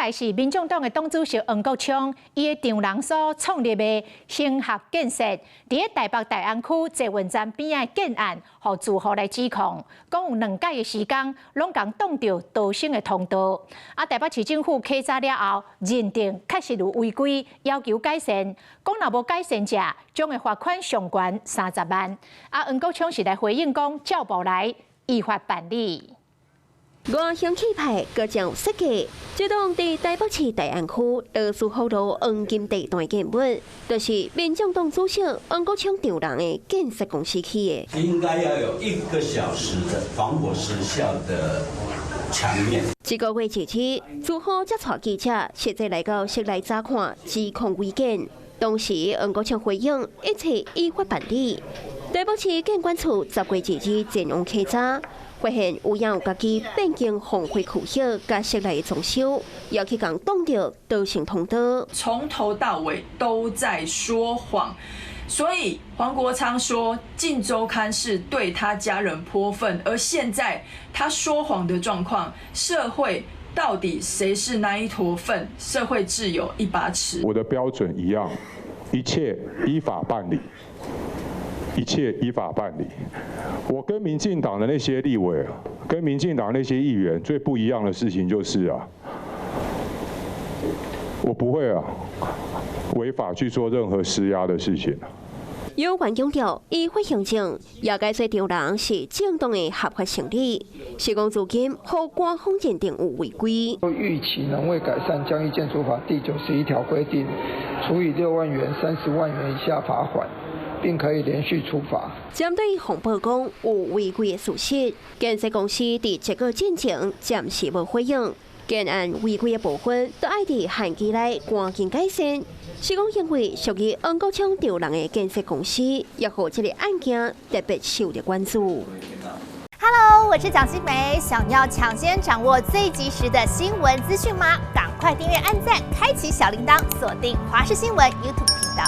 来是民众党的党主席黄国昌，伊的丈人所创立的兴学建设，伫台北大安区捷运站边仔建案，互住户来指控，讲有2届的时间，拢共挡着逃生的通道。台北市政府稽查了后，认定确实有违规，要求改善。讲若无改善者，将会罚款上悬30万。黄国昌是来回应讲，照步来依法办理。 外向气派，各种设计，这栋伫台北市大安区罗斯福路黄金地段建物，就是民众党主席黄国昌丈人的建设公司起的。应该要有1个小时的防火时效的墙面。这个月7日，住户才带记者实际来到室内查看，指控违建。当时黄国昌回应，一切依法办理。台北市建管处10月1日前往稽查。 发现有影有家己变更防火区域，甲室内装修，要去共挡着逃生通道。从头到尾都在说谎，所以黄国昌说《镜周刊》是对他家人泼粪，而现在他说谎的状况，社会到底谁是那一坨粪？社会自有一把尺。我的标准一样，一切依法办理。 一切依法办理。我跟民进党的那些立委，跟民进党那些议员最不一样的事情就是啊，我不会违法去做任何施压的事情。有关强调，依法行政，也解说丈人是正当的合法成立，是讲资金和官方认定有违规。预期能为改善江义建筑法第91条规定，处以6万元、30万元以下罚款。 并可以连续处罚。针对红报讲有违规的事实，建设公司伫这个进前暂时无回应。建案违规的部分，都爱伫限期内赶紧改善。是讲因为属于黄国昌丈人的建设公司，也互这个案件特别受到关注。Hello， 我是蒋欣梅。想要抢先掌握最及时的新闻资讯吗？赶快订阅、按赞、开启小铃铛，锁定华视新闻 YouTube 频道。